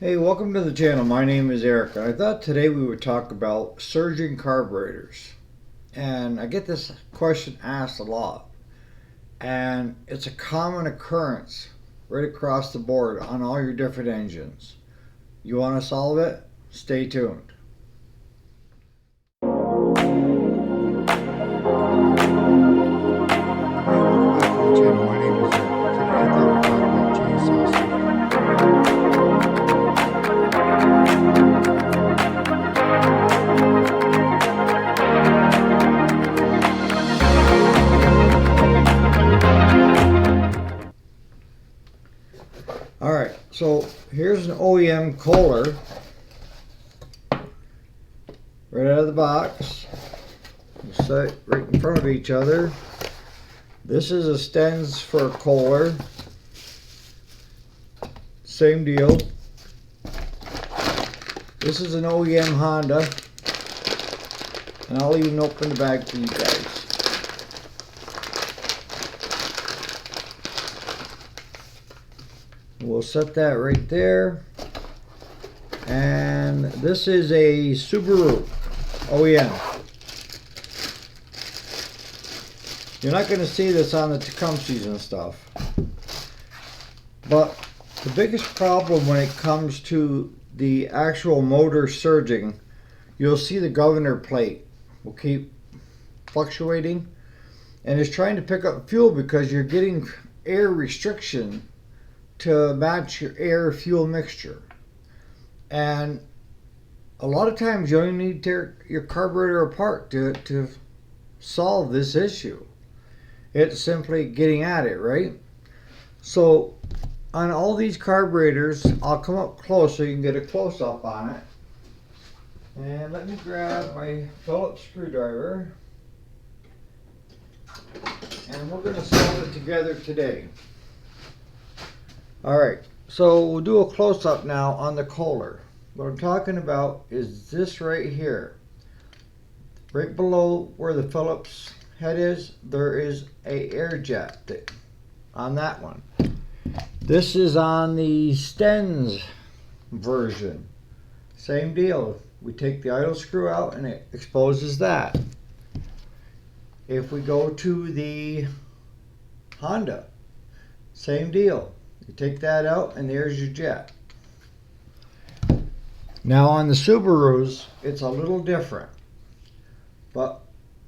Hey, welcome to the channel. My name is Eric, and I thought today we would talk about surging carburetors. And I get this question asked a lot, and it's a common occurrence right across the board on all your different engines. You want to solve it? Stay tuned. Alright, so here's an OEM Kohler right out of the box. Set right in front of each other. This is a Stens for a Kohler. Same deal. This is an OEM Honda. And I'll even open the bag for you guys. We'll set that right there. And this is a Subaru OEM. You're not going to see this on the Tecumsehs and stuff. But the biggest problem when it comes to the actual motor surging, you'll see the governor plate will keep fluctuating. And it's trying to pick up fuel because you're getting air restriction to match your air fuel mixture. And a lot of times you only need to tear your carburetor apart to solve this issue. It's simply getting at it, right? So on all these carburetors, I'll come up close so you can get a close-up on it. And let me grab my Phillips screwdriver. And we're going to solve it together today. Alright, so we'll do a close-up now on the Kohler. What I'm talking about is this right here. Right below where the Phillips head is, there is a air jet on that one. This is on the Stens version. Same deal. We take the idle screw out and it exposes that. If we go to the Honda, same deal. You take that out and there's your jet. Now on the Subarus, it's a little different. But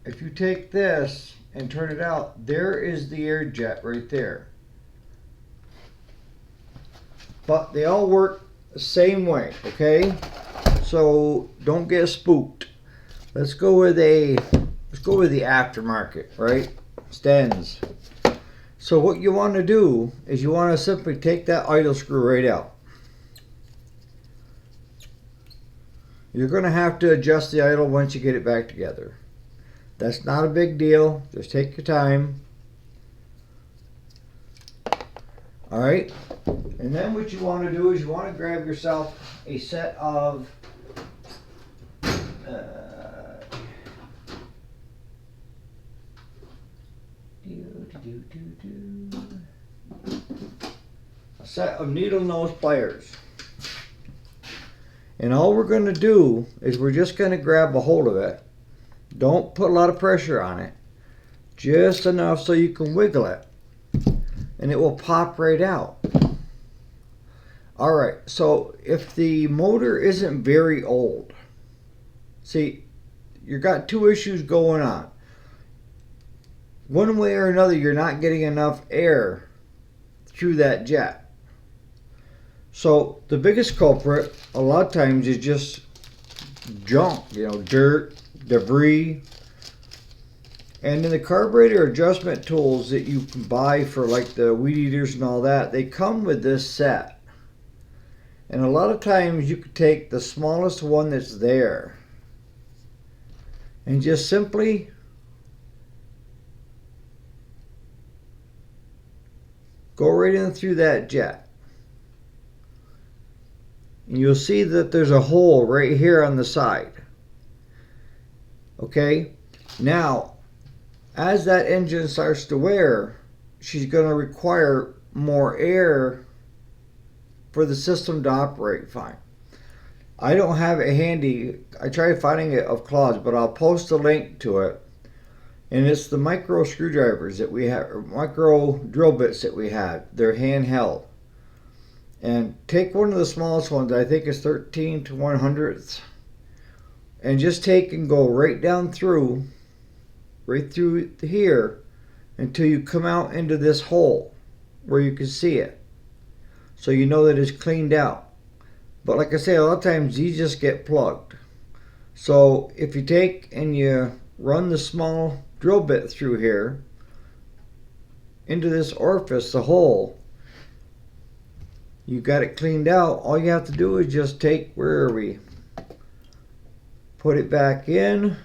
if you take this and turn it out, there is the air jet right there. But they all work the same way, okay? So don't get spooked. Let's go with the aftermarket, right? Stens. So what you want to do is you want to simply take that idle screw right out. You're going to have to adjust the idle once you get it back together. That's not a big deal. Just take your time. Alright. And then what you want to do is you want to grab yourself a set of a set of needle nose pliers. And all we're going to do is we're just going to grab a hold of it. Don't put a lot of pressure on it. Just enough so you can wiggle it. And it will pop right out. Alright, so if the motor isn't very old, see, you've got two issues going on. One way or another, you're not getting enough air through that jet. So the biggest culprit a lot of times is just junk, dirt, debris. And in the carburetor adjustment tools that you can buy for like the weed eaters and all that, they come with this set. And a lot of times you could take the smallest one that's there and just simply go right in through that jet. And you'll see that there's a hole right here on the side. Okay? Now, as that engine starts to wear, she's going to require more air for the system to operate fine. I don't have it handy. I tried finding it of clogged, but I'll post a link to it. And it's the micro screwdrivers that we have, or micro drill bits that we had. They're handheld. And take one of the smallest ones, I think it's 13 to 1/100th, and just take and go right through here until you come out into this hole where you can see it. So you know that it's cleaned out. But like I say, a lot of times these just get plugged. So if you take and you run the small drill bit through here into this orifice, the hole, you got it cleaned out. All you have to do is just take, where are we? Put it back in,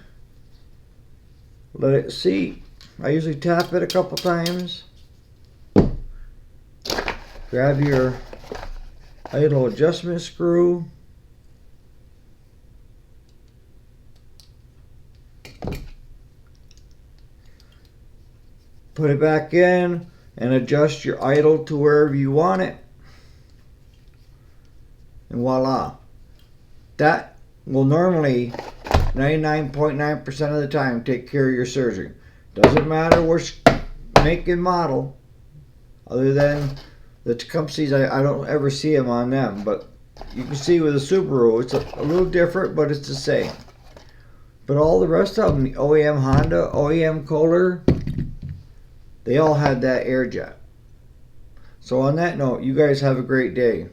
let it seat. I usually tap it a couple times. Grab your idle adjustment screw. Put it back in and adjust your idle to wherever you want it. And voila. That will normally 99.9% of the time take care of your surging. Doesn't matter which make and model, other than the Tecumsehs, I don't ever see them on them, but you can see with the Subaru it's a little different, but it's the same. But all the rest of them, the OEM Honda, OEM Kohler, they all had that air jet. So on that note, you guys have a great day.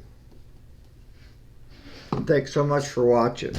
Thanks so much for watching.